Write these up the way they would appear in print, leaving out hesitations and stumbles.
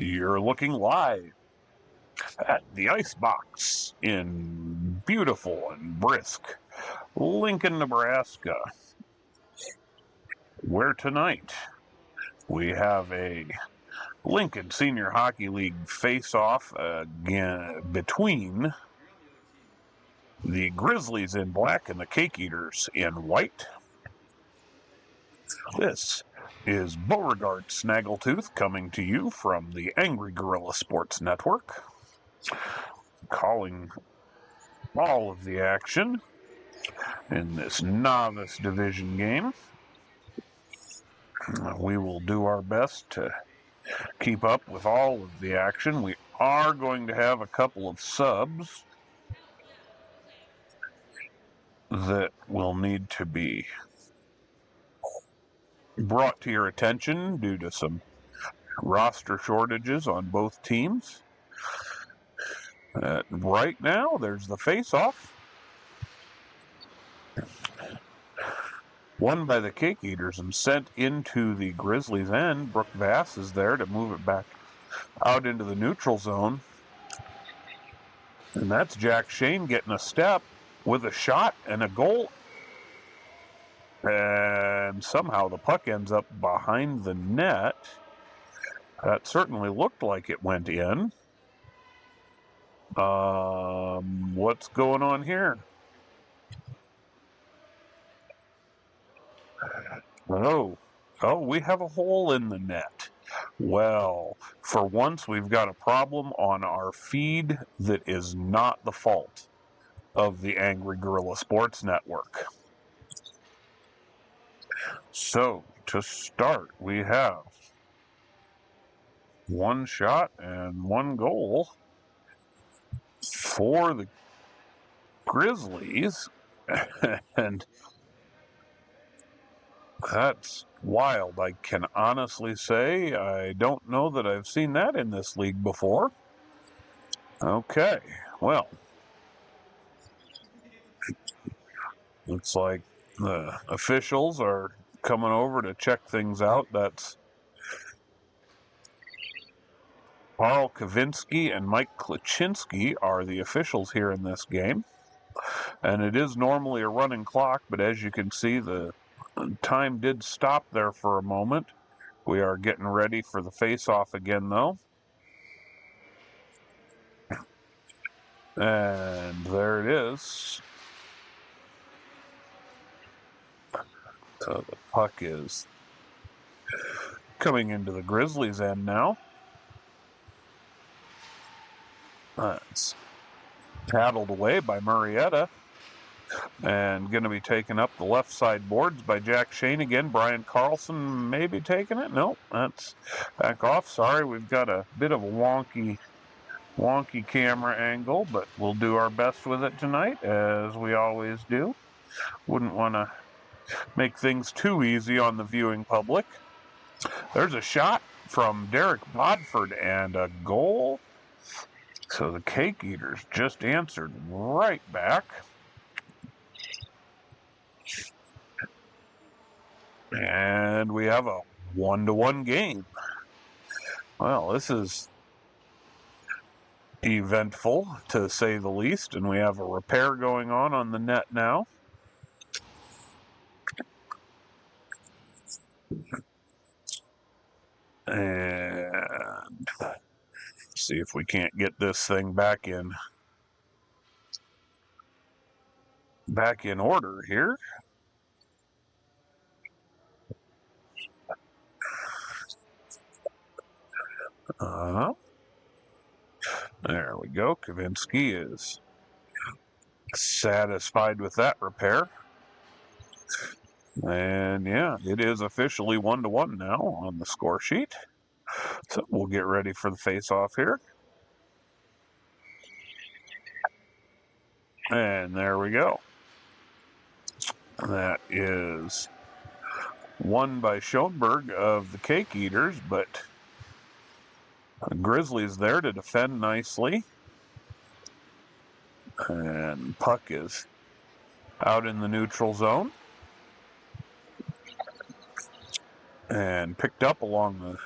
You're looking live at the Icebox in beautiful and brisk Lincoln, Nebraska, where tonight we have a Lincoln Senior Hockey League face-off again between the Grizzlies in black and the Cake Eaters in white. This is Beauregard Snaggletooth coming to you from the Angry Gorilla Sports Network, calling all of the action in this Novice Division game. We will do our best to keep up with all of the action. We are going to have a couple of subs that will need to be brought to your attention due to some roster shortages on both teams. Right now, there's the face-off. Won by the Cake Eaters and sent into the Grizzlies' end. Brooke Vass is there to move it back out into the neutral zone. And that's Jack Shane getting a step with a shot and a goal. And somehow the puck ends up behind the net. That certainly looked like it went in. What's going on here? Oh, we have a hole in the net. Well, for once we've got a problem on our feed that is not the fault of the Angry Gorilla Sports Network. So, to start, we have one shot and one goal for the Grizzlies, and that's wild. I can honestly say I don't know that I've seen that in this league before. Okay, well, looks like the officials are coming over to check things out. That's Paul Kavinsky and Mike Klaczynski are the officials here in this game. And it is normally a running clock, but as you can see, the time did stop there for a moment. We are getting ready for the face-off again, though. And there it is. So the puck is coming into the Grizzlies' end now. It's paddled away by Murrieta. And going to be taken up the left side boards by Jack Shane again. Brian Carlson may be taking it. No, that's back off. Sorry, we've got a bit of a wonky camera angle, but we'll do our best with it tonight, as we always do. Wouldn't want to make things too easy on the viewing public. There's a shot from Derek Bodford and a goal. So the Cake Eaters just answered right back. And we have a 1-1 game. Well, this is eventful, to say the least, and we have a repair going on the net now. And see if we can't get this thing back in order here. There we go. Kavinsky is satisfied with that repair. And yeah, it is officially 1-1 now on the score sheet. So we'll get ready for the face-off here. And there we go. That is won by Schoenberg of the Cake Eaters, but the Grizzlies there to defend nicely. And puck is out in the neutral zone. And picked up along the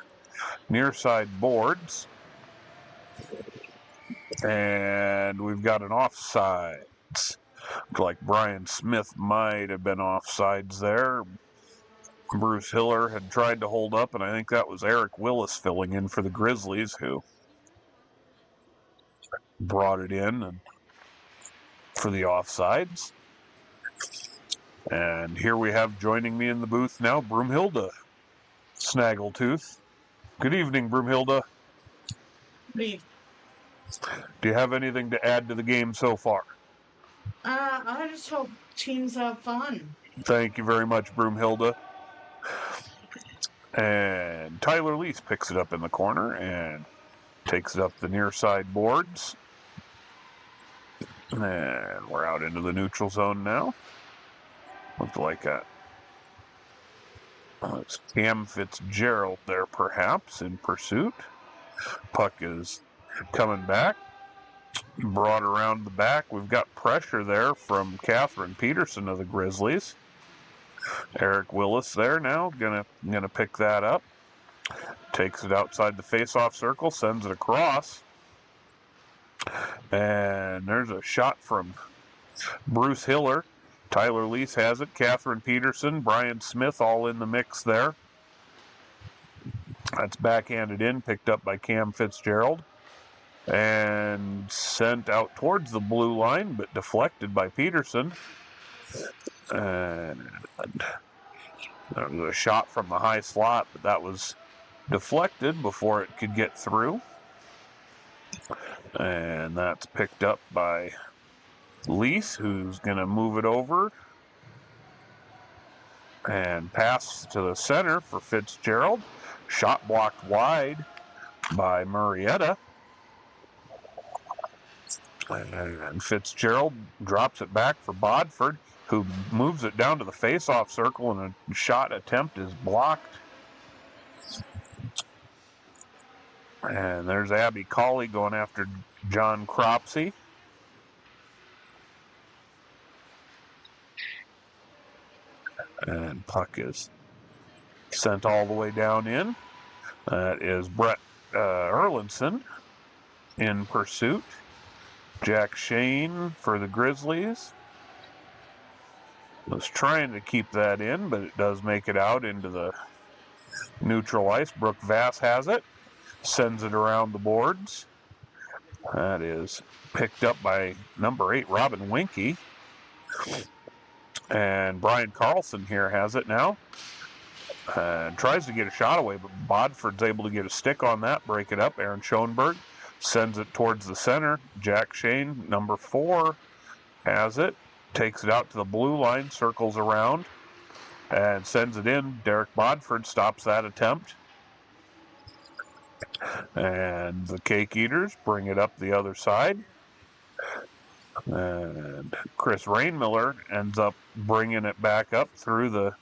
near side boards. And we've got an offside. Like Brian Smith might have been offsides there. Bruce Hiller had tried to hold up, and I think that was Eric Willis filling in for the Grizzlies, who brought it in and for the offsides. And here we have joining me in the booth now, Broomhilda Snaggletooth. Good evening, Broomhilda. Leave. Do you have anything to add to the game so far? I just hope teams have fun. Thank you very much, Broomhilda. And Tyler Lease picks it up in the corner and takes it up the near side boards. And we're out into the neutral zone now. Looks like it's Cam Fitzgerald there, perhaps, in pursuit. Puck is coming back. Brought around the back. We've got pressure there from Catherine Peterson of the Grizzlies. Eric Willis there now, gonna pick that up. Takes it outside the face-off circle, sends it across. And there's a shot from Bruce Hiller. Tyler Lease has it. Catherine Peterson, Brian Smith all in the mix there. That's backhanded in, picked up by Cam Fitzgerald. And sent out towards the blue line, but deflected by Peterson. And there was a shot from the high slot, but that was deflected before it could get through. And that's picked up by Lease, who's going to move it over and pass to the center for Fitzgerald. Shot blocked wide by Murrieta. And Fitzgerald drops it back for Bodford, who moves it down to the face-off circle, and a shot attempt is blocked. And there's Abby Cawley going after John Cropsey. And puck is sent all the way down in. That is Brett Erlinson in pursuit. Jack Shane for the Grizzlies was trying to keep that in, but it does make it out into the neutral ice. Brooke Vass has it, sends it around the boards. That is picked up by number 8, Robin Winky. And Brian Carlson here has it now. Tries to get a shot away, but Bodford's able to get a stick on that, break it up. Aaron Schoenberg sends it towards the center. Jack Shane, number 4, has it. Takes it out to the blue line, circles around, and sends it in. Derek Bodford stops that attempt. And the Cake Eaters bring it up the other side. And Chris Rainmiller ends up bringing it back up through the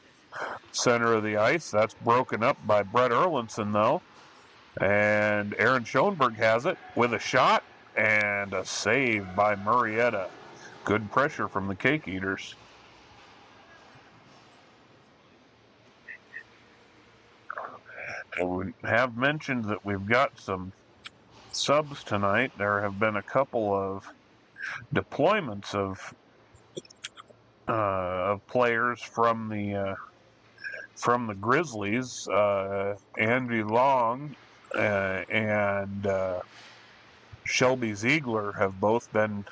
center of the ice. That's broken up by Brett Erlinson, though. And Aaron Schoenberg has it with a shot and a save by Murrieta. Good pressure from the Cake Eaters. And we have mentioned that we've got some subs tonight. There have been a couple of deployments of players from the Grizzlies. Andy Long and Shelby Ziegler have both been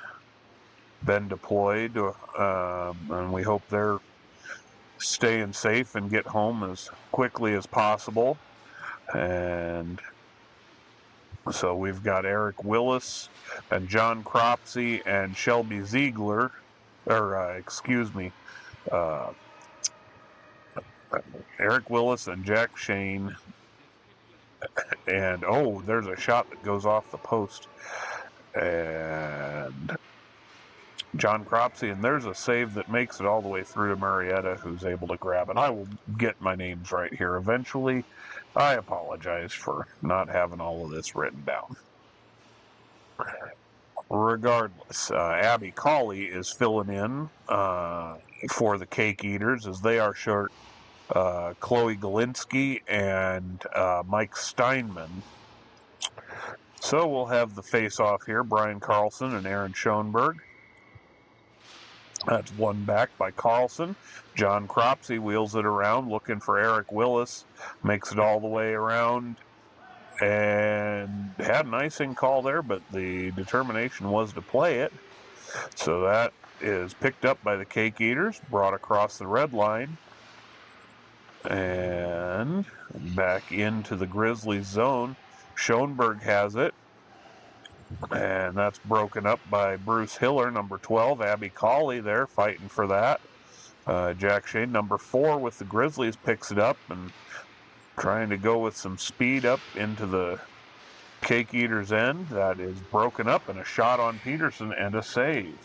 deployed, and we hope they're staying safe and get home as quickly as possible. And so we've got Eric Willis and John Cropsey and Shelby Ziegler, Eric Willis and Jack Shane. And, there's a shot that goes off the post. And John Cropsey, and there's a save that makes it all the way through to Murrieta, who's able to grab it. I will get my names right here eventually. I apologize for not having all of this written down. Regardless, Abby Cawley is filling in for the Cake Eaters, as they are short Chloe Galinsky and Mike Steinman. So we'll have the face-off here, Brian Carlson and Aaron Schoenberg. That's one back by Carlson. John Cropsey wheels it around, looking for Eric Willis. Makes it all the way around. And had an icing call there, but the determination was to play it. So that is picked up by the Cake Eaters, brought across the red line. And back into the Grizzlies zone. Schoenberg has it. And that's broken up by Bruce Hiller, number 12. Abby Cawley there fighting for that. Jack Shane, number 4 with the Grizzlies, picks it up and trying to go with some speed up into the Cake Eaters' end. That is broken up, and a shot on Peterson and a save.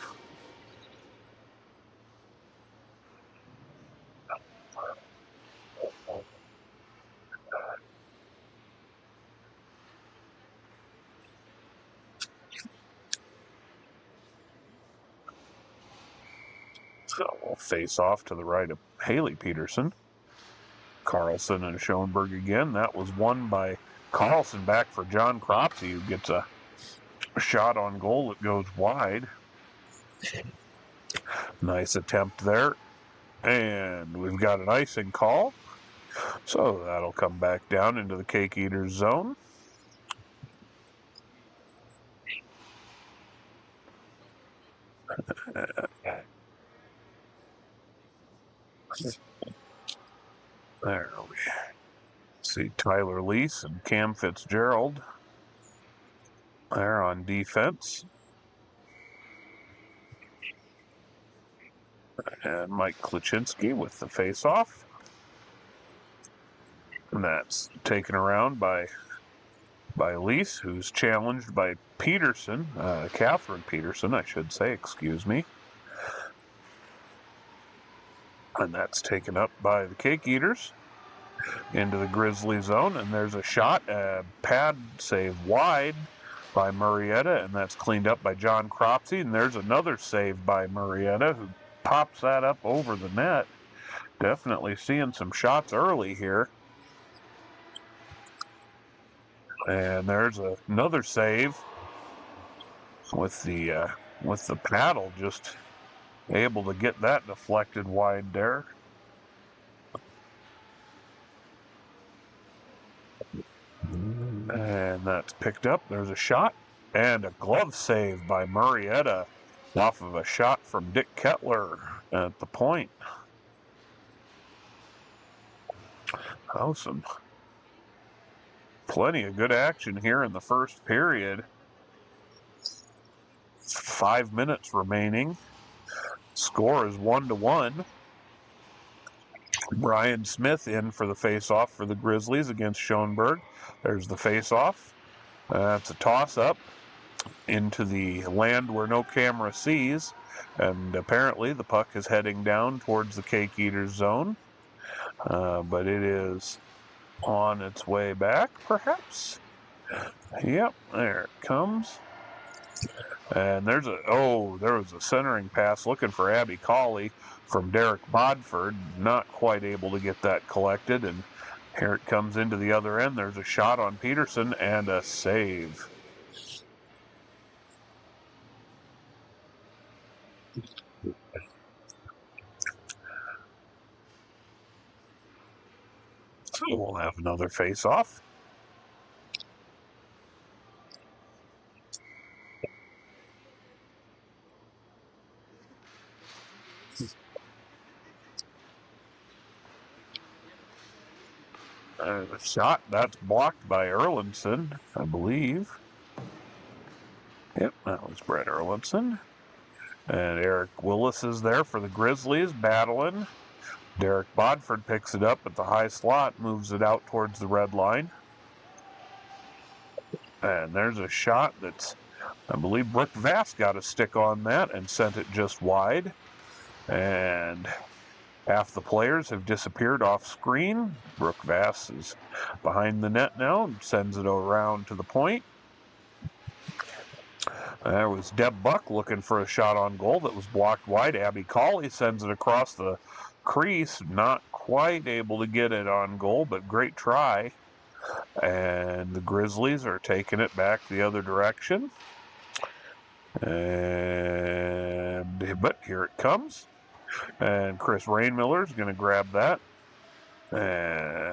So we'll face off to the right of Haley Peterson. Carlson and Schoenberg again. That was won by Carlson, back for John Cropsey, who gets a shot on goal that goes wide. Nice attempt there. And we've got an icing call. So that'll come back down into the Cake Eaters zone. There we see Tyler Lease and Cam Fitzgerald there on defense. And Mike Klaczynski with the face-off. And that's taken around by Lease, who's challenged by Peterson, Catherine Peterson, I should say, excuse me. And that's taken up by the Cake Eaters into the Grizzly zone. And there's a shot, a pad save wide by Murrieta, and that's cleaned up by John Cropsey. And there's another save by Murrieta, who pops that up over the net. Definitely seeing some shots early here. And there's another save with the paddle, just able to get that deflected wide there. And that's picked up. There's a shot and a glove save by Murrieta off of a shot from Dick Kettler at the point. Awesome. Plenty of good action here in the first period. 5 minutes remaining. Score is 1-1. Brian Smith in for the face-off for the Grizzlies against Schoenberg. There's the face-off. That's a toss-up into the land where no camera sees. And apparently the puck is heading down towards the Cake Eaters zone. But it is on its way back, perhaps. Yep, there it comes. And there was a centering pass looking for Abby Cawley from Derek Bodford. Not quite able to get that collected. And here it comes into the other end. There's a shot on Peterson and a save. So we'll have another face-off. The shot, that's blocked by Erlandson, I believe. Yep, that was Brett Erlandson. And Eric Willis is there for the Grizzlies, battling. Derek Bodford picks it up at the high slot, moves it out towards the red line. And there's a shot that's, I believe Brooke Vass got a stick on that and sent it just wide. And half the players have disappeared off screen. Brooke Vass is behind the net now and sends it around to the point. There was Deb Buck looking for a shot on goal that was blocked wide. Abby Cawley sends it across the crease. Not quite able to get it on goal, but great try. And the Grizzlies are taking it back the other direction. But here it comes. And Chris Rainmiller's going to grab that.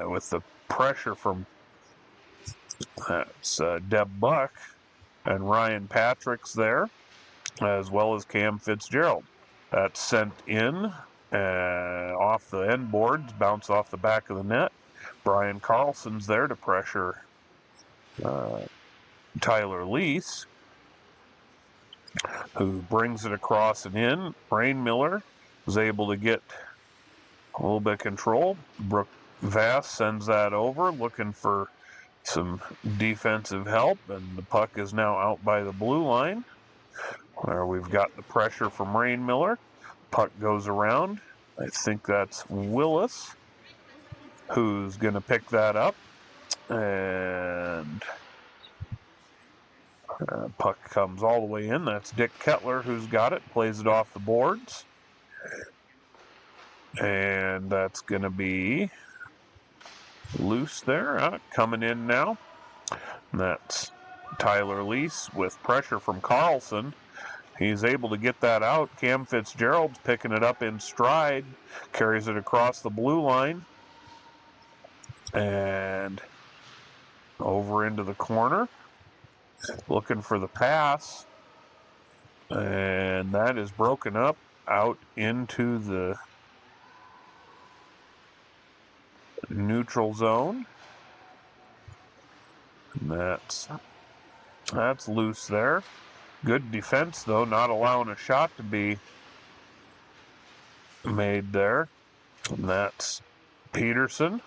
With the pressure from Deb Buck and Ryan Patrick's there, as well as Cam Fitzgerald. That's sent in off the end boards, bounce off the back of the net. Brian Carlson's there to pressure Tyler Lease, who brings it across and in. Rainmiller was able to get a little bit of control. Brooke Vass sends that over, looking for some defensive help, and the puck is now out by the blue line, where we've got the pressure from Rainmiller. Puck goes around. I think that's Willis, who's going to pick that up, and puck comes all the way in. That's Dick Kettler who's got it, plays it off the boards, and that's going to be loose there. Coming in now. And that's Tyler Lease with pressure from Carlson. He's able to get that out. Cam Fitzgerald's picking it up in stride, carries it across the blue line, and over into the corner, looking for the pass, and that is broken up out into the neutral zone. And that's loose there. Good defense, though, not allowing a shot to be made there. And that's Peterson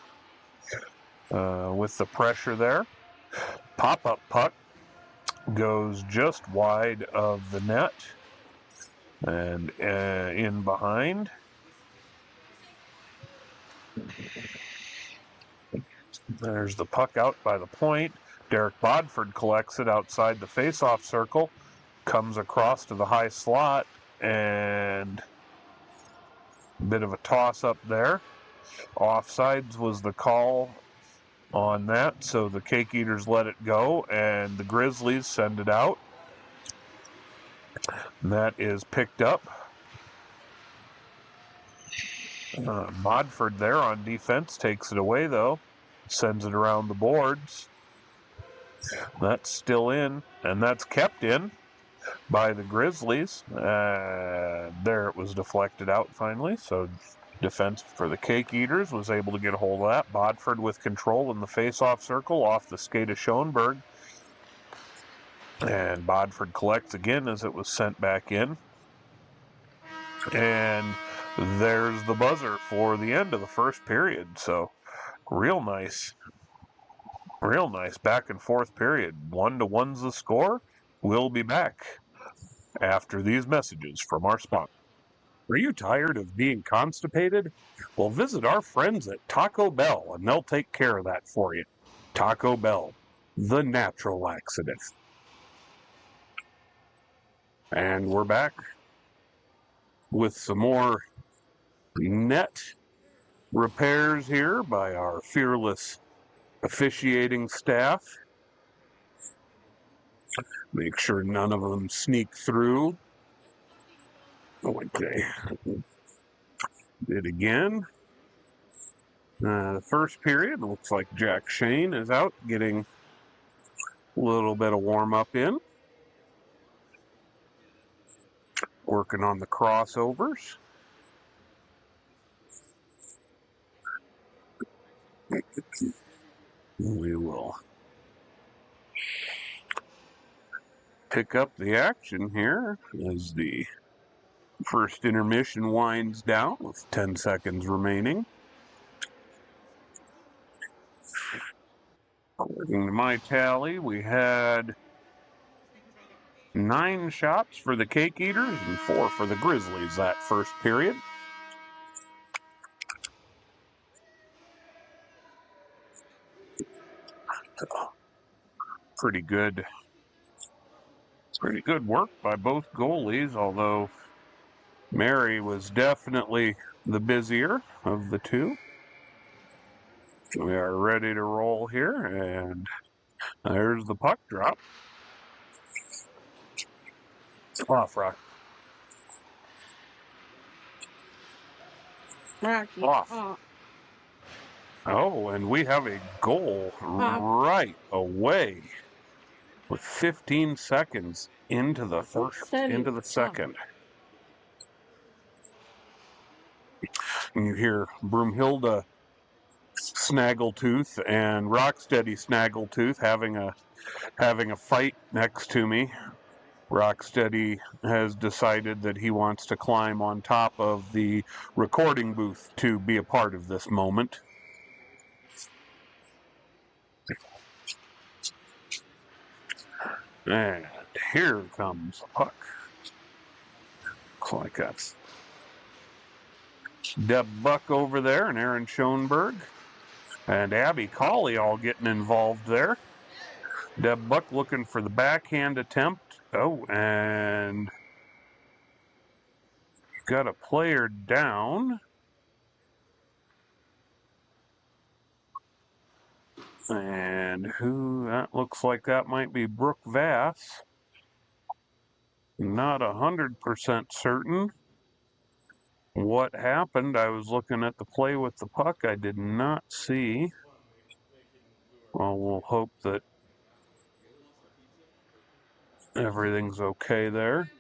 with the pressure there. Pop-up puck goes just wide of the net and in behind. There's the puck out by the point. Derek Bodford collects it outside the face-off circle, comes across to the high slot, and a bit of a toss-up there. Offsides was the call on that, so the Cake Eaters let it go, and the Grizzlies send it out. And that is picked up. Bodford there on defense takes it away, though. Sends it around the boards. That's still in, and that's kept in by the Grizzlies. There it was deflected out finally, so defense for the Cake Eaters was able to get a hold of that. Bodford with control in the face-off circle off the skate of Schoenberg. And Bodford collects again as it was sent back in. And there's the buzzer for the end of the first period. So real nice back and forth period. 1-1's the score. We'll be back after these messages from our sponsor. Are you tired of being constipated? Well, visit our friends at Taco Bell and they'll take care of that for you. Taco Bell, the natural laxative. And we're back with some more net repairs here by our fearless officiating staff. Make sure none of them sneak through. Okay. Did again. The first period, looks like Jack Shane is out getting a little bit of warm-up in. Working on the crossovers. We will pick up the action here as the first intermission winds down with 10 seconds remaining. According to my tally, we had 9 shots for the Cake Eaters and 4 for the Grizzlies that first period. Pretty good work by both goalies, although Mary was definitely the busier of the two. We are ready to roll here, and there's the puck drop. Off, Rock. Rocky. Off. Oh, and we have a goal right away with 15 seconds into the first, into the second. And you hear Broomhilda Snaggletooth and Rocksteady Snaggletooth having a fight next to me. Rocksteady has decided that he wants to climb on top of the recording booth to be a part of this moment. And here comes the puck. Looks like that's Deb Buck over there and Aaron Schoenberg and Abby Colley all getting involved there. Deb Buck looking for the backhand attempt. Oh, and got a player down. And who, that looks like that might be Brooke Vass. Not 100% certain what happened. I was looking at the play with the puck. I did not see. Well, we'll hope that everything's okay there.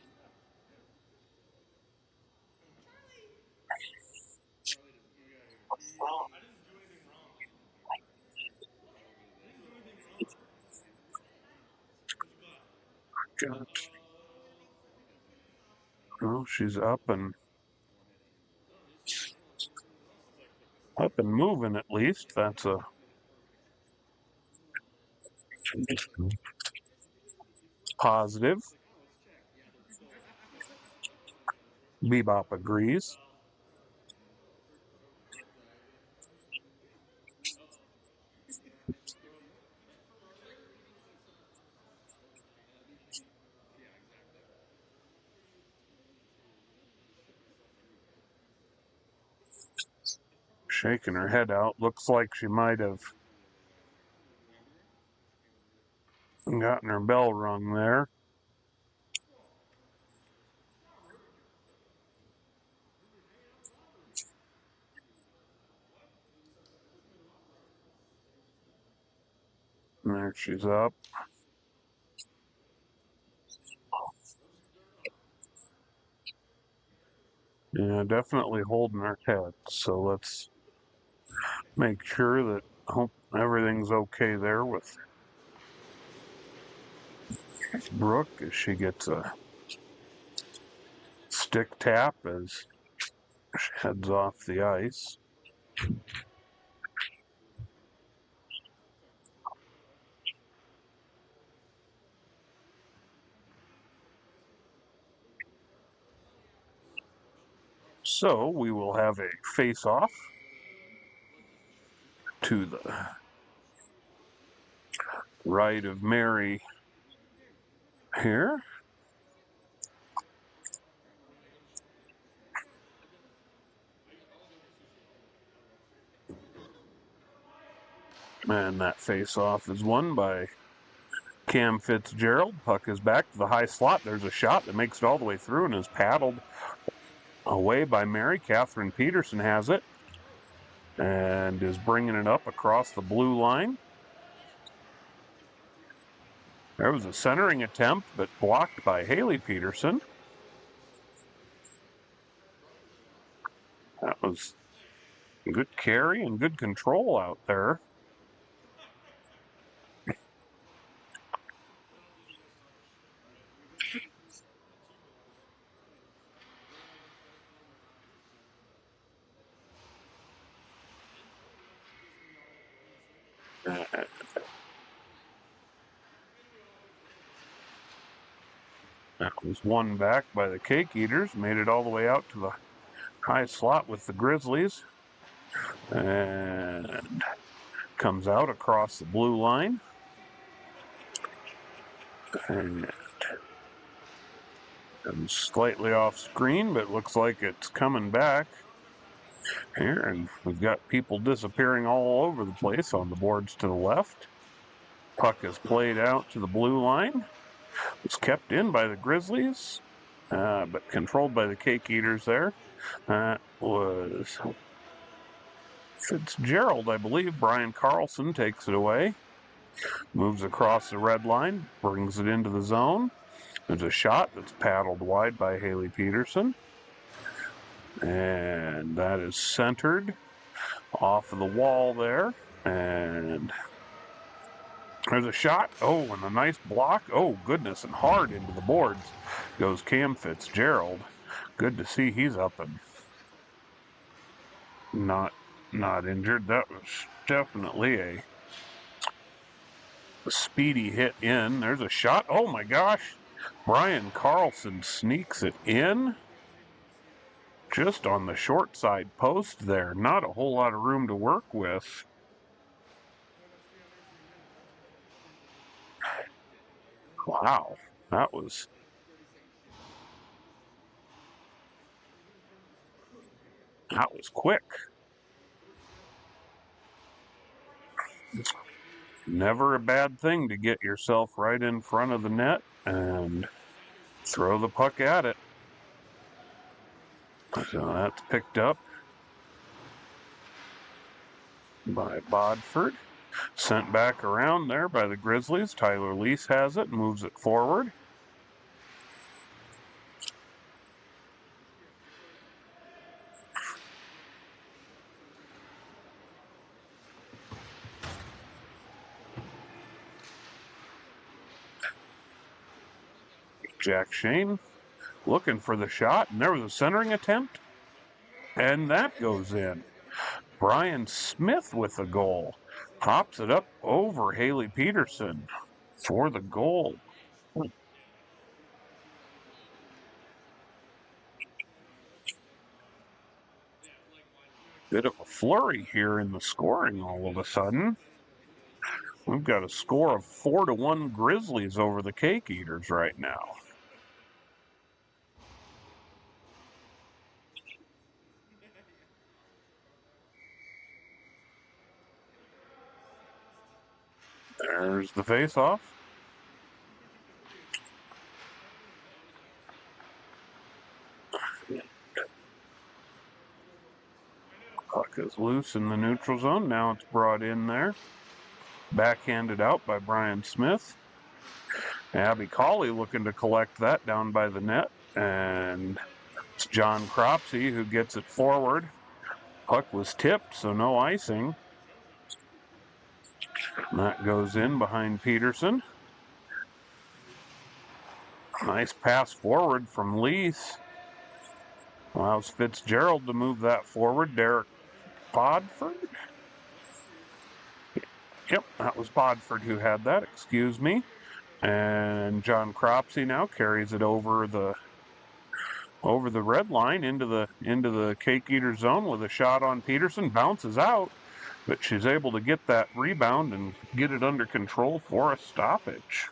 Oh, she's up and moving at least. That's a positive. Bebop agrees. Shaking her head out. Looks like she might have gotten her bell rung there. There she's up. Yeah, definitely holding her head. So let's make sure that hope everything's okay there with Brooke as she gets a stick tap as she heads off the ice. So we will have a face-off to the right of Mary here. And that face-off is won by Cam Fitzgerald. Puck is back to the high slot. There's a shot that makes it all the way through and is paddled away by Mary. Catherine Peterson has it and is bringing it up across the blue line. There was a centering attempt, but blocked by Haley Peterson. That was good carry and good control out there. That was won back by the Cake Eaters. Made it all the way out to the high slot with the Grizzlies. And comes out across the blue line. And slightly off screen, but looks like it's coming back. here, and we've got people disappearing all over the place on the boards to the left. Puck is played out to the blue line. It's kept in by the Grizzlies, but controlled by the Cake Eaters there. That was Fitzgerald, I believe. Brian Carlson takes it away. Moves across the red line, brings it into the zone. There's a shot that's paddled wide by Haley Peterson. And that is centered off of the wall there. And there's a shot. Oh, and a nice block. Oh, goodness, and hard into the boards goes Cam Fitzgerald. Good to see he's up and not injured. That was definitely a speedy hit in. There's a shot. Oh, my gosh. Brian Carlson sneaks it in. Just on the short side post there. Not a whole lot of room to work with. Wow, that was quick. It's never a bad thing to get yourself right in front of the net and throw the puck at it. So that's picked up by Bodford. Sent back around there by the Grizzlies. Tyler Lease has it, moves it forward. Jack Shane looking for the shot, and there was a centering attempt, and that goes in. Brian Smith with the goal. Pops it up over Haley Peterson for the goal. Bit of a flurry here in the scoring all of a sudden. We've got a score of 4-1 Grizzlies over the Cake Eaters right now. There's the face-off. Puck is loose in the neutral zone. Now it's brought in there. Backhanded out by Brian Smith. Abby Colley looking to collect that down by the net. And it's John Cropsey who gets it forward. Puck was tipped, so no icing. And that goes in behind Peterson. Nice pass forward from Lease. Allows Fitzgerald to move that forward. Derek Bodford? Yep, that was Bodford who had that, excuse me. And John Cropsey now carries it over the red line into the Cake Eater zone with a shot on Peterson. Bounces out, but she's able to get that rebound and get it under control for a stoppage.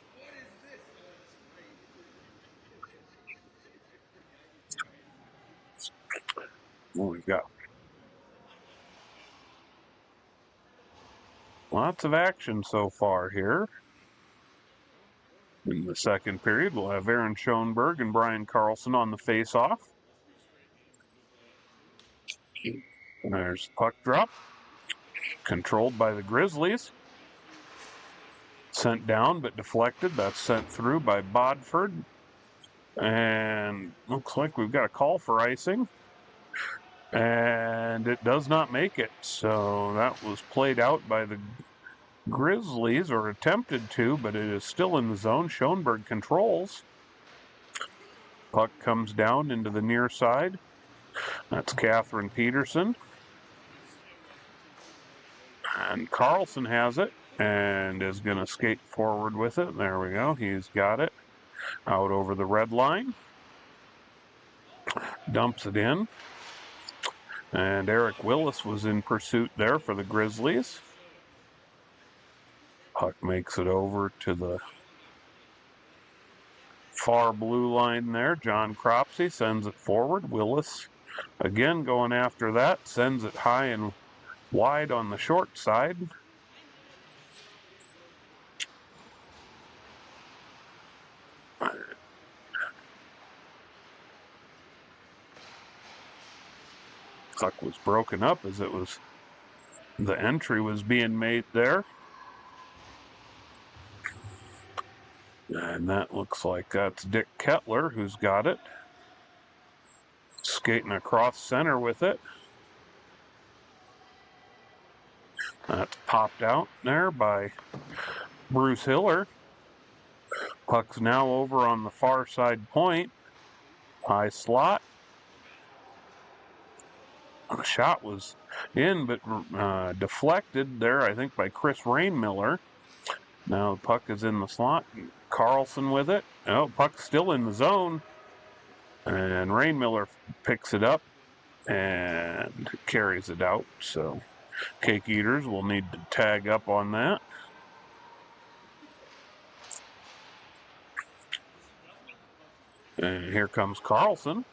We've got lots of action so far here. In the second period, we'll have Aaron Schoenberg and Brian Carlson on the face-off. There's the puck drop. Controlled by the Grizzlies. Sent down but deflected. That's sent through by Bodford. And looks like we've got a call for icing. And it does not make it. So that was played out by the Grizzlies, or attempted to, but it is still in the zone. Schoenberg controls. Puck comes down into the near side. That's Catherine Peterson. And Carlson has it and is going to skate forward with it. There we go. He's got it. Out over the red line. Dumps it in. And Eric Willis was in pursuit there for the Grizzlies. Puck makes it over to the far blue line there. John Cropsey sends it forward. Willis Again, going after that, sends it high and wide on the short side. Puck was broken up as the entry was being made there. And that looks like that's Dick Kettler who's got it. Skating across center with it. That's popped out there by Bruce Hiller. Puck's now over on the far side point. High slot. The shot was in, but deflected there, I think, by Chris Rainmiller. Now the puck is in the slot. Carlson with it. Oh, puck's still in the zone. And Rainmiller picks it up and carries it out. So Cake Eaters will need to tag up on that. And here comes Carlson.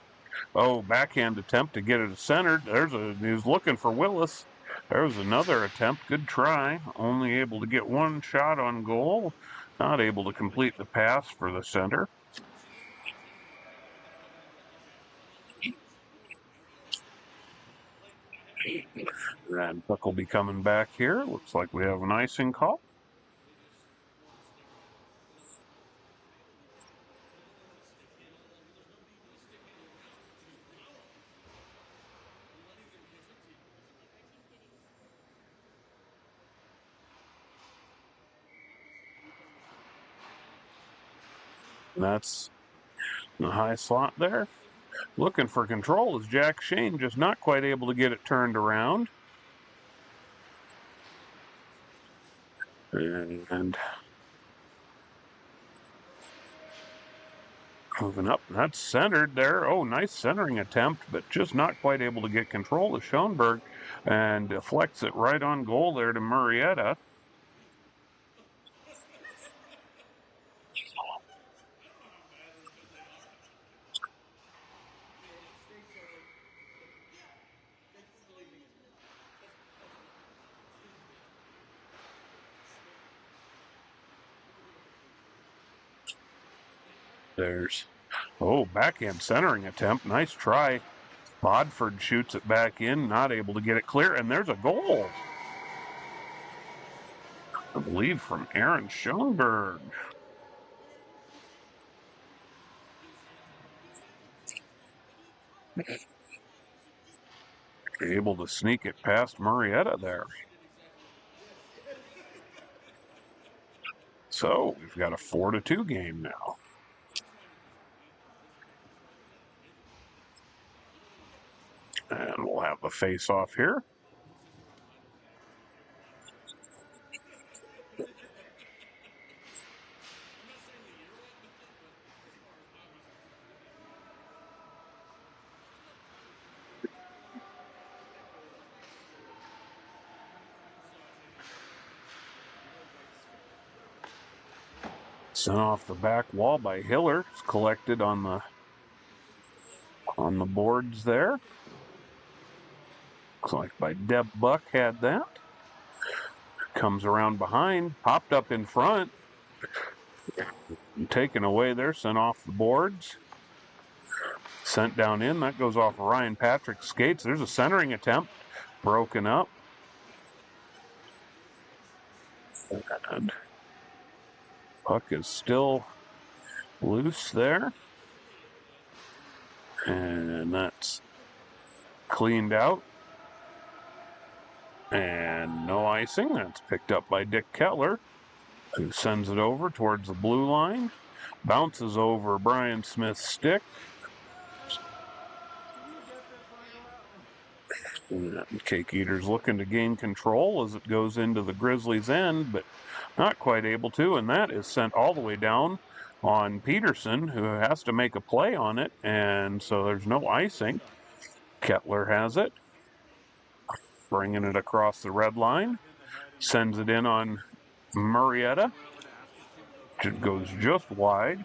Oh, backhand attempt to get it centered. He was looking for Willis. There's another attempt. Good try. Only able to get one shot on goal. Not able to complete the pass for the center. And puck will be coming back here. Looks like we have an icing call. That's the high slot there. Looking for control is Jack Shane, just not quite able to get it turned around. And moving up, that's centered there. Oh, nice centering attempt, but just not quite able to get control of Schoenberg and deflects it right on goal there to Murrieta. Backhand centering attempt. Nice try. Bodford shoots it back in, not able to get it clear, and there's a goal. I believe from Aaron Schoenberg. Able to sneak it past Murrieta there. So we've got a 4-2 game now. And we'll have the face-off here. Sent off the back wall by Hiller. It's collected on the boards there. Looks like by Deb Buck had that. Comes around behind, popped up in front. Taken away there, sent off the boards. Sent down in, that goes off of Ryan Patrick's skates. There's a centering attempt, broken up. And puck is still loose there. And that's cleaned out. And no icing. That's picked up by Dick Kettler, who sends it over towards the blue line. Bounces over Brian Smith's stick. Cake Eaters looking to gain control as it goes into the Grizzlies' end, but not quite able to, and that is sent all the way down on Peterson, who has to make a play on it, and so there's no icing. Kettler has it, bringing it across the red line, sends it in on Murrieta. It goes just wide.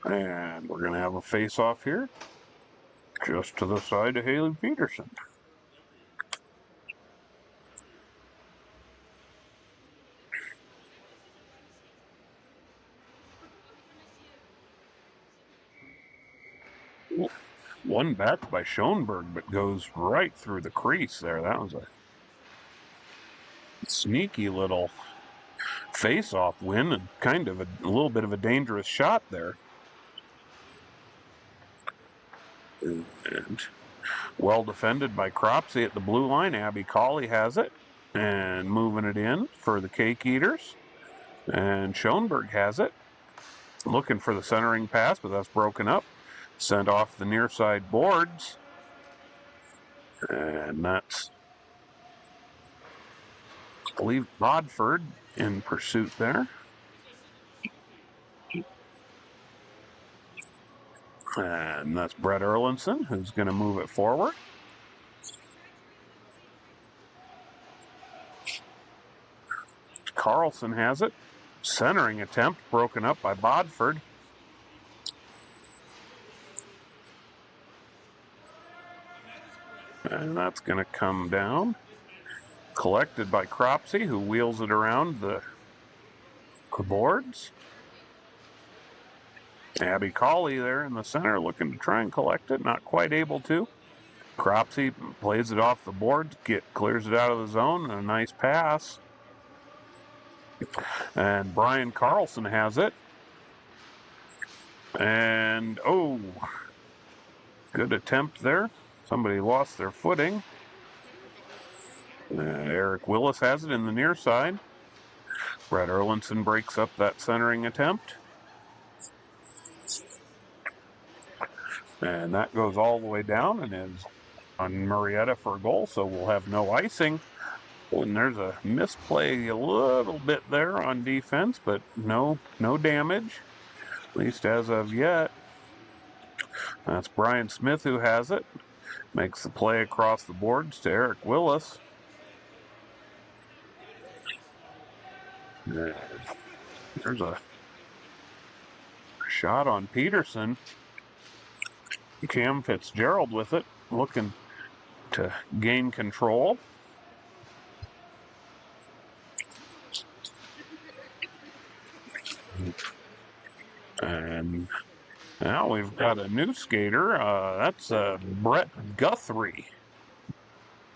And we're going to have a face-off here, just to the side of Haley Peterson. One back by Schoenberg, but goes right through the crease there. That was a sneaky little face-off win and kind of a little bit of a dangerous shot there. And well defended by Cropsey at the blue line. Abby Colley has it and moving it in for the Cake Eaters. And Schoenberg has it. Looking for the centering pass, but that's broken up. Sent off the near side boards. And that's, I believe, Bodford in pursuit there. And that's Brett Erlinson, who's going to move it forward. Carlson has it. Centering attempt broken up by Bodford. And that's going to come down. Collected by Cropsey, who wheels it around the boards. Abby Colley there in the center looking to try and collect it. Not quite able to. Cropsey plays it off the boards, clears it out of the zone. A nice pass. And Brian Carlson has it. And, oh, good attempt there. Somebody lost their footing. Eric Willis has it in the near side. Brett Erlinson breaks up that centering attempt. And that goes all the way down and is on Marietta for a goal, so we'll have no icing. And there's a misplay a little bit there on defense, but no damage, at least as of yet. That's Brian Smith who has it. Makes the play across the boards to Eric Willis. There's a shot on Peterson. Cam Fitzgerald with it, looking to gain control. And now we've got a new skater. That's Brett Guthrie,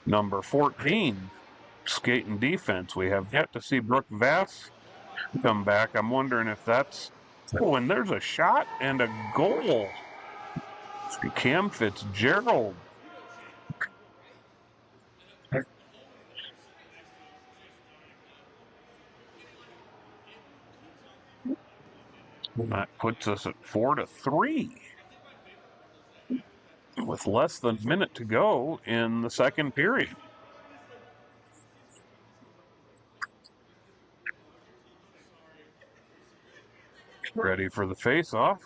number 14, skating defense. We have yet to see Brooke Vass come back. I'm wondering if that's... Oh, and there's a shot and a goal. Cam Fitzgerald. That puts us at 4-3 with less than a minute to go in the second period. Ready for the face-off.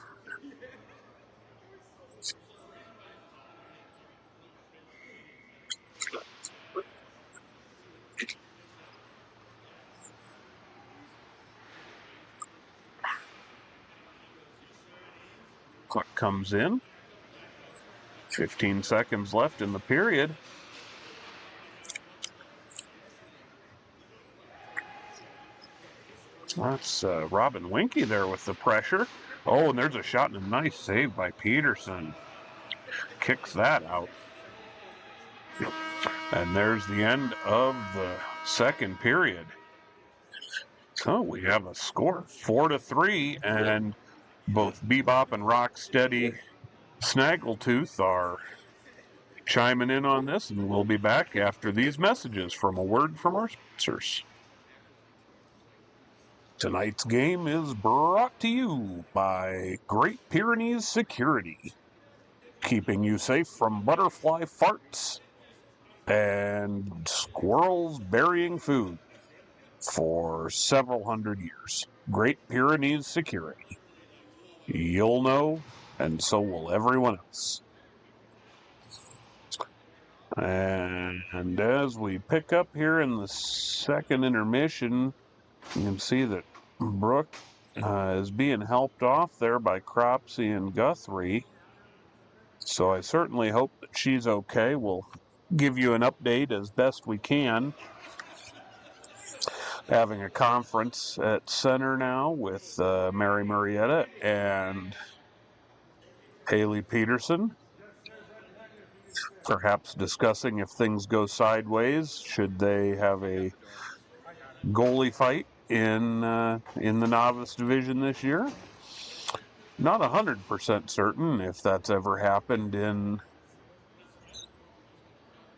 Clock comes in. 15 seconds left in the period. That's Robin Winky there with the pressure. Oh, and there's a shot and a nice save by Peterson. Kicks that out. And there's the end of the second period. So we have a score 4-3, and both Bebop and Rocksteady Snaggletooth are chiming in on this, and we'll be back after these messages from a word from our sponsors. Tonight's game is brought to you by Great Pyrenees Security, keeping you safe from butterfly farts and squirrels burying food for several hundred years. Great Pyrenees Security. You'll know, and so will everyone else. And as we pick up here in the second intermission, you can see that Brooke is being helped off there by Cropsey and Guthrie. So I certainly hope that she's okay. We'll give you an update as best we can. Having a conference at center now with Mary Marietta and Haley Peterson. Perhaps discussing if things go sideways, should they have a goalie fight in the Novice Division this year. Not 100% certain if that's ever happened in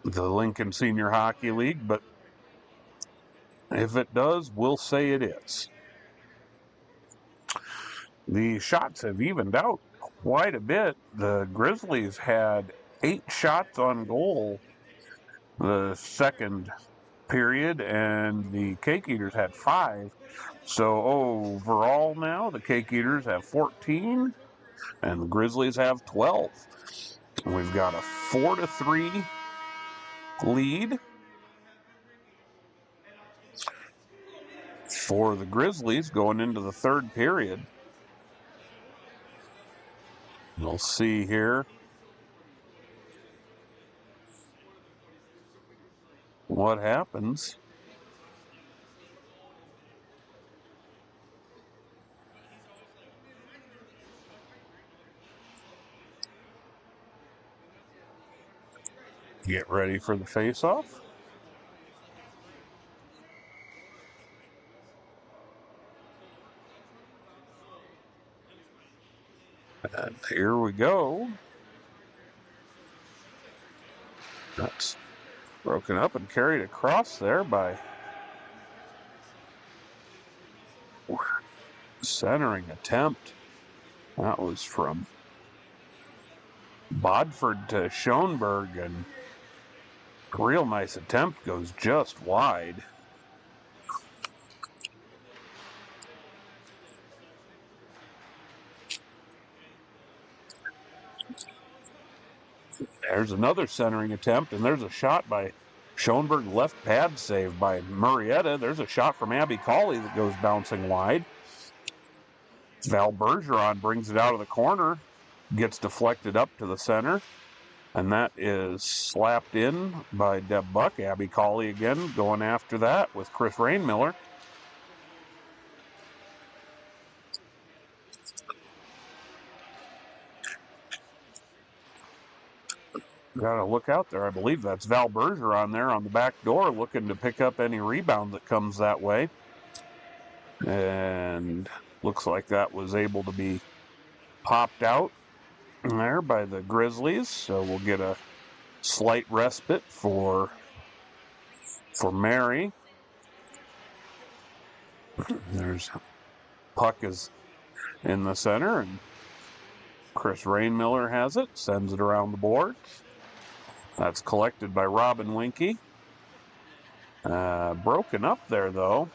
the Lincoln Senior Hockey League, but if it does, we'll say it is. The shots have evened out quite a bit. The Grizzlies had 8 shots on goal the second period, and the Cake Eaters had 5. So overall now, the Cake Eaters have 14, and the Grizzlies have 12. We've got a 4-3 lead for the Grizzlies going into the third period. We'll see here what happens. Get ready for the face-off. And here we go. That's broken up and carried across there by centering attempt. That was from Bodford to Schoenberg, and a real nice attempt, goes just wide. There's another centering attempt, and there's a shot by Schoenberg, left pad save by Marietta. There's a shot from Abby Cawley that goes bouncing wide. Val Bergeron brings it out of the corner, gets deflected up to the center, and that is slapped in by Deb Buck. Abby Cawley again going after that with Chris Rainmiller. Got to look out there. I believe that's Val Bergeron there on the back door looking to pick up any rebound that comes that way. And looks like that was able to be popped out there by the Grizzlies. So we'll get a slight respite for Mary. There's puck is in the center, and Chris Rainmiller has it, sends it around the board. That's collected by Robin Winky. Broken up there, though.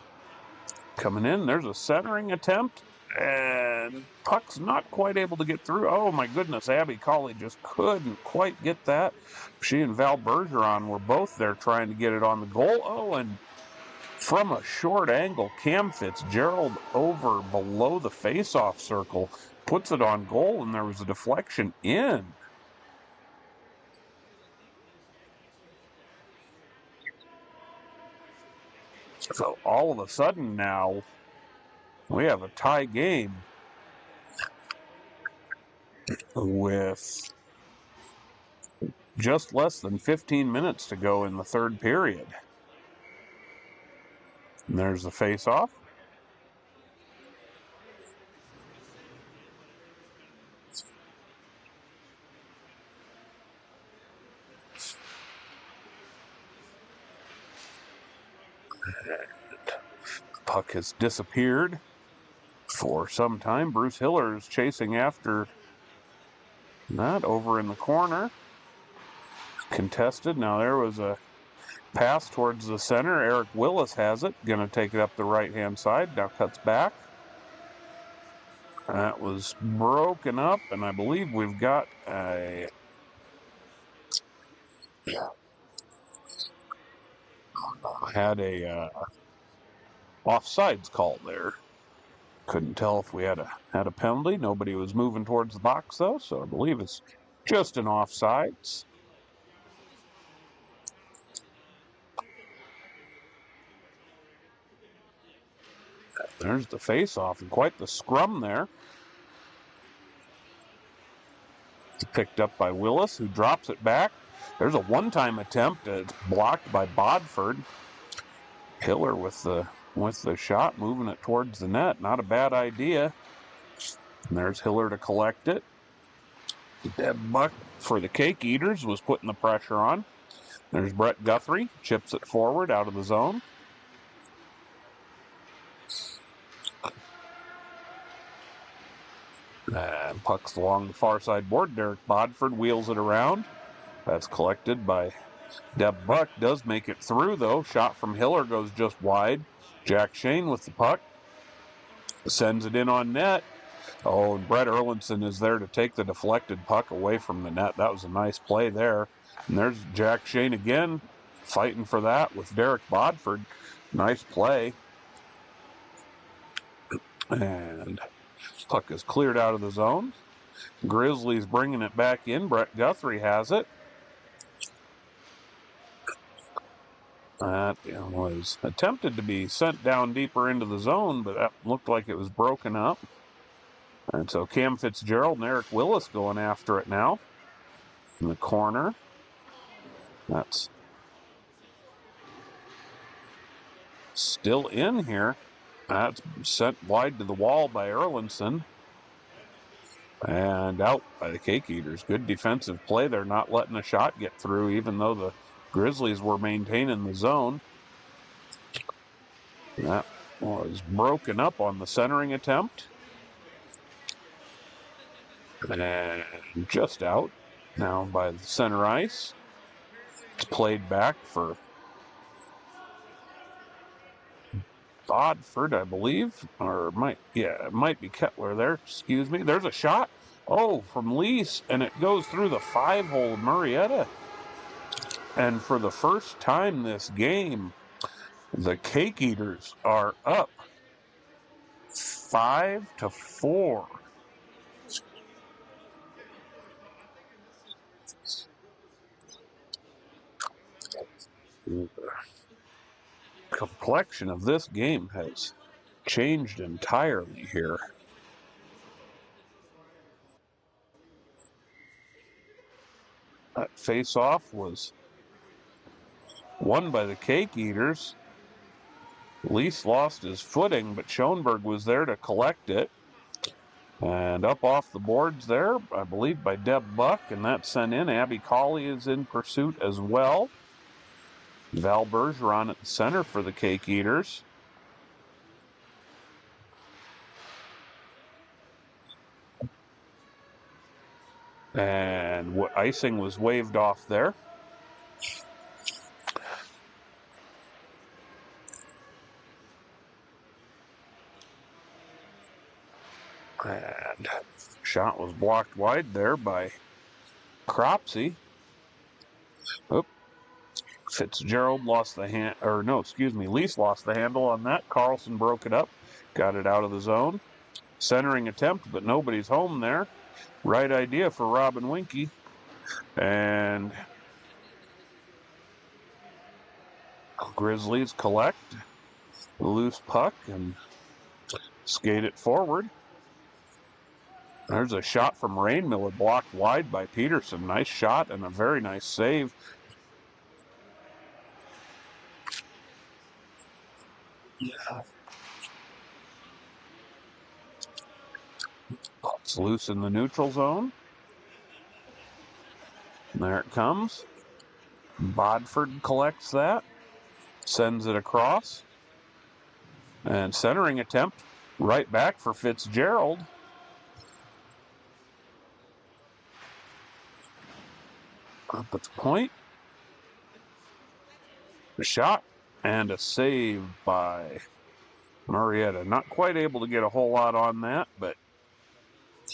Coming in, there's a centering attempt, and puck's not quite able to get through. Oh, my goodness, Abby Cawley just couldn't quite get that. She and Val Bergeron were both there trying to get it on the goal. Oh, and from a short angle, Cam Fitzgerald over below the face-off circle puts it on goal, and there was a deflection in. So all of a sudden now, we have a tie game with just less than 15 minutes to go in the third period. And there's the face-off. Puck has disappeared for some time. Bruce Hiller is chasing after that over in the corner. Contested. Now there was a pass towards the center. Eric Willis has it. Going to take it up the right-hand side. Now cuts back. That was broken up, and I believe we've got a had a offsides call there. Couldn't tell if we had a penalty. Nobody was moving towards the box though, so I believe it's just an offsides. There's the face-off, and quite the scrum there. It's picked up by Willis, who drops it back. There's a one-time attempt. It's blocked by Bodford. Hiller with the shot, moving it towards the net. Not a bad idea. And there's Hiller to collect it. Deb Buck for the Cake Eaters was putting the pressure on. There's Brett Guthrie, chips it forward out of the zone. And pucks along the far side board. Derek Bodford wheels it around. That's collected by Deb Buck. Does make it through, though. Shot from Hiller goes just wide. Jack Shane with the puck. Sends it in on net. Oh, and Brett Erlinson is there to take the deflected puck away from the net. That was a nice play there. And there's Jack Shane again, fighting for that with Derek Bodford. Nice play. And puck is cleared out of the zone. Grizzlies bringing it back in. Brett Guthrie has it. That was attempted to be sent down deeper into the zone, but that looked like it was broken up. And so Cam Fitzgerald and Eric Willis going after it now. In the corner. That's still in here. That's sent wide to the wall by Erlinson. And out by the Cake Eaters. Good defensive play. They're not letting a shot get through, even though the Grizzlies were maintaining the zone. That was broken up on the centering attempt. And just out now by the center ice. It's played back for Bodford, I believe, or it might be Kettler there. Excuse me. There's a shot. Oh, from Lease, and it goes through the 5-hole of Murrieta. And for the first time this game, the Cake Eaters are up 5-4. The complexion of this game has changed entirely here. That face-off was won by the Cake Eaters. Lease lost his footing, but Schoenberg was there to collect it. And up off the boards there, I believe, by Deb Buck, and that's sent in. Abby Colley is in pursuit as well. Val Bergeron at the center for the Cake Eaters. And icing was waved off there. And shot was blocked wide there by Cropsey. Oop. Fitzgerald lost the Lease lost the handle on that. Carlson broke it up, got it out of the zone. Centering attempt, but nobody's home there. Right idea for Robin Winkie. And Grizzlies collect the loose puck and skate it forward. There's a shot from Rainmiller blocked wide by Peterson. Nice shot and a very nice save. Yeah. It's loose in the neutral zone. There it comes. Bodford collects that. Sends it across. And centering attempt right back for Fitzgerald. Up at the point. A shot and a save by Murrieta. Not quite able to get a whole lot on that, but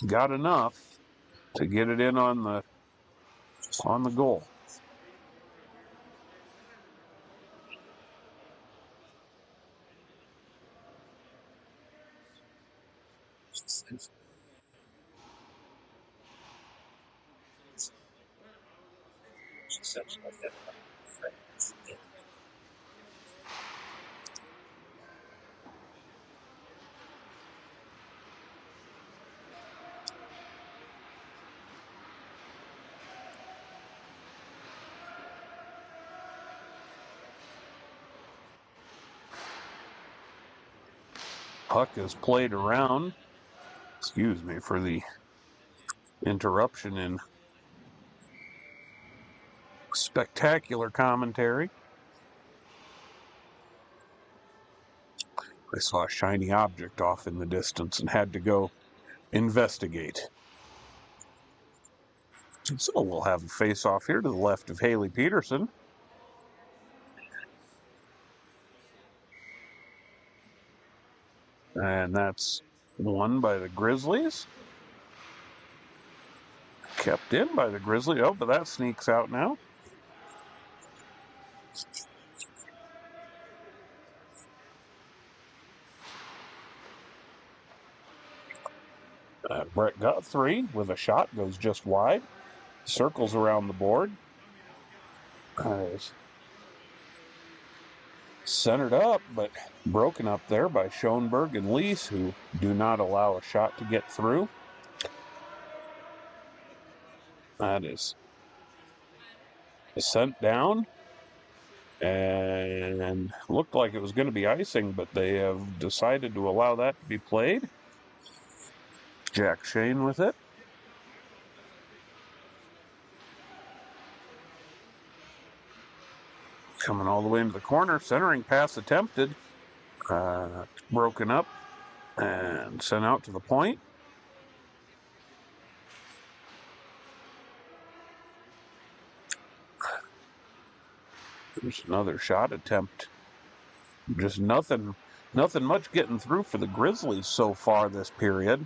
got enough to get it in on the goal. Puck is played around. Excuse me for the interruption in spectacular commentary. I saw a shiny object off in the distance and had to go investigate. So we'll have a face-off here to the left of Haley Peterson. And that's won by the Grizzlies. Kept in by the Grizzlies. Oh, but that sneaks out now. Brett Guthrie with a shot goes just wide. Circles around the board. Centered up, but broken up there by Schoenberg and Lease, who do not allow a shot to get through. That is sent down. And looked like it was going to be icing, but they have decided to allow that to be played. Jack Shane with it. Coming all the way into the corner. Centering pass attempted. Broken up and sent out to the point. There's another shot attempt. Just nothing much getting through for the Grizzlies so far this period.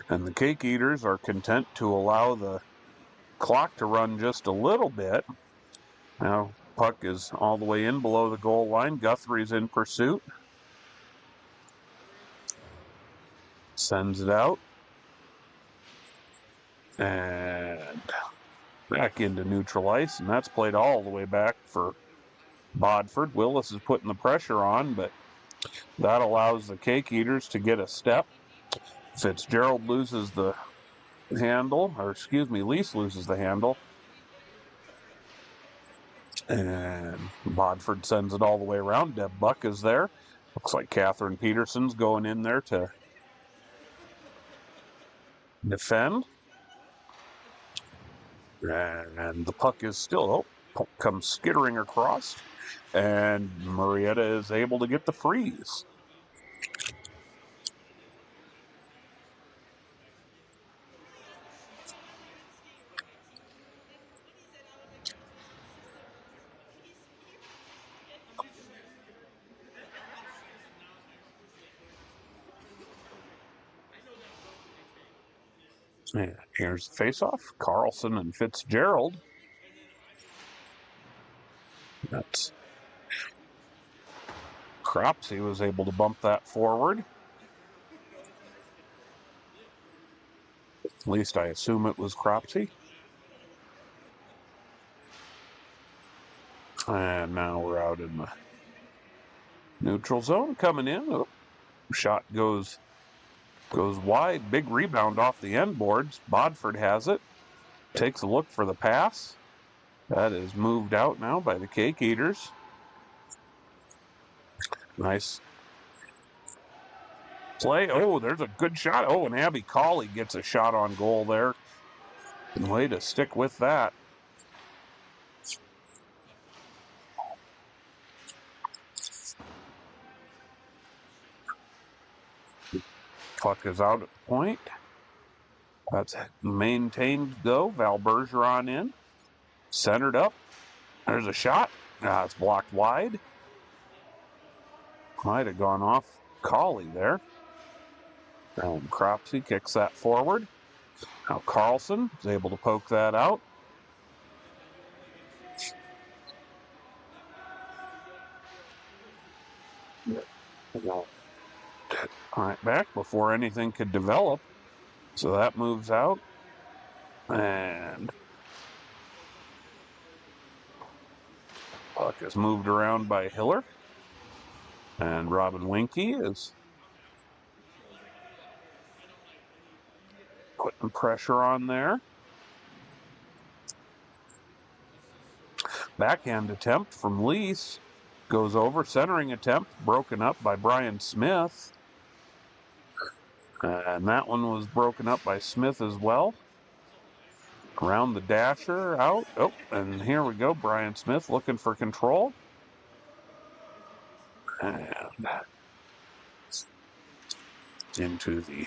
And the Cake Eaters are content to allow the clock to run just a little bit. Now, puck is all the way in below the goal line. Guthrie's in pursuit. Sends it out. And back into neutral ice. And that's played all the way back for Bodford. Willis is putting the pressure on, but that allows the Cake Eaters to get a step. Fitzgerald loses the handle, or excuse me, Lease loses the handle. And Bodford sends it all the way around. Deb Buck is there. Looks like Catherine Peterson's going in there to defend. And the puck is still, puck comes skittering across. And Marietta is able to get the freeze. And here's the face-off. Carlson and Fitzgerald. That's Cropsey was able to bump that forward. At least I assume it was Cropsey. And now we're out in the neutral zone coming in. Oh, shot goes wide. Big rebound off the end boards. Bodford has it. Takes a look for the pass. That is moved out now by the Cake Eaters. Nice play. Oh, there's a good shot. Oh, and Abby Cawley gets a shot on goal there. Way to stick with that. Puck is out at the point. That's maintained, though. Val Bergeron in. Centered up. There's a shot. It's blocked wide. Might have gone off Cawley there. And Cropsey kicks that forward. Now Carlson is able to poke that out. All right, back before anything could develop. So that moves out. And Puck is moved around by Hiller. And Robin Winky is putting pressure on there. Backhand attempt from Lease. Goes over. Centering attempt broken up by Brian Smith. And that one was broken up by Smith as well. Around the dasher, out. Oh, and here we go. Brian Smith looking for control. And into the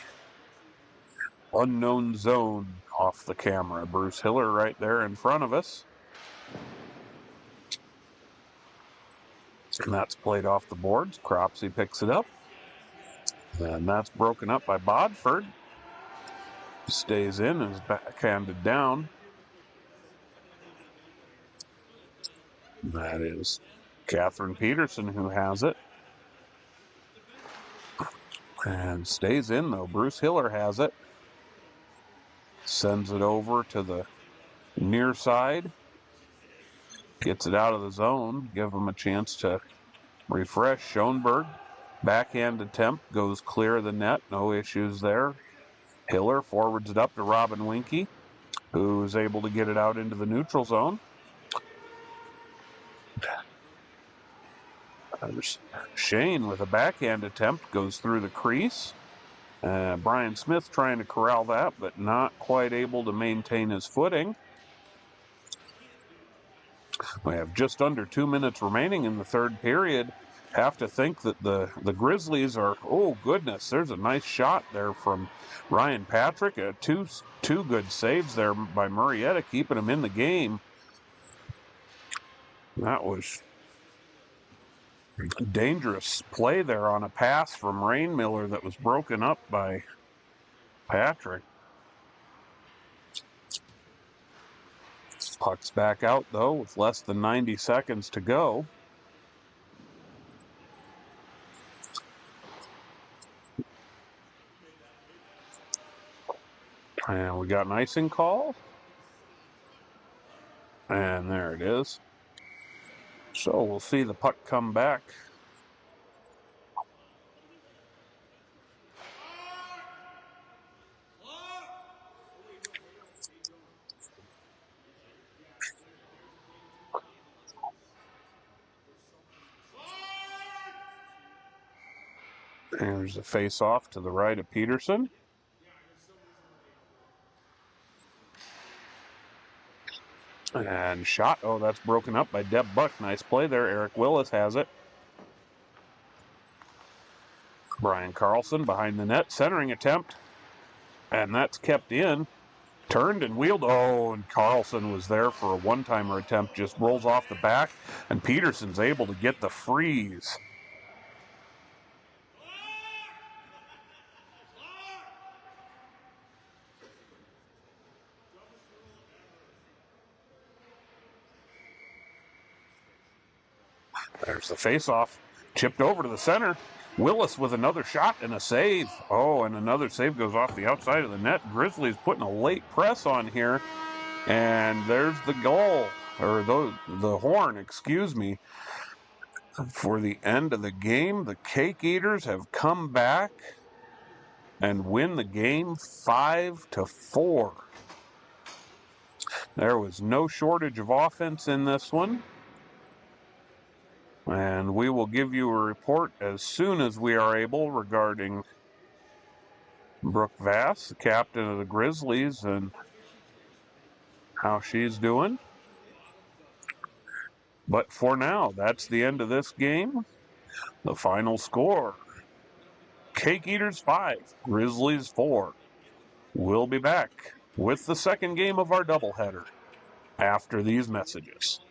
unknown zone off the camera. Bruce Hiller right there in front of us. And that's played off the boards. Cropsey picks it up. And that's broken up by Bodford. Stays in and is backhanded down. That is Catherine Peterson who has it. And stays in though. Bruce Hiller has it. Sends it over to the near side. Gets it out of the zone. Give him a chance to refresh. Schoenberg. Backhand attempt. Goes clear of the net. No issues there. Hiller forwards it up to Robin Winky, who's able to get it out into the neutral zone. There's Shane with a backhand attempt. Goes through the crease. Brian Smith trying to corral that, but not quite able to maintain his footing. We have just under 2 minutes remaining in the third period. Have to think that the Grizzlies are, oh goodness, there's a nice shot there from Ryan Patrick. Two good saves there by Murrieta, keeping him in the game. That was dangerous play there on a pass from Rainmiller that was broken up by Patrick. Puck's back out, though, with less than 90 seconds to go. And we got an icing call. And there it is. So we'll see the puck come back. There's a face-off to the right of Peterson. And shot. Oh, that's broken up by Deb Buck. Nice play there. Eric Willis has it. Brian Carlson behind the net. Centering attempt. And that's kept in. Turned and wheeled. Oh, and Carlson was there for a one-timer attempt. Just rolls off the back. And Peterson's able to get the freeze. There's the face-off. Chipped over to the center. Willis with another shot and a save. Oh, and another save goes off the outside of the net. Grizzlies putting a late press on here. And there's the goal. Or the horn, excuse me. For the end of the game, the Cake Eaters have come back and win the game 5-4. There was no shortage of offense in this one. And we will give you a report as soon as we are able regarding Brooke Vass, the captain of the Grizzlies, and how she's doing. But for now, that's the end of this game. The final score, Cake Eaters 5, Grizzlies 4. We'll be back with the second game of our doubleheader after these messages.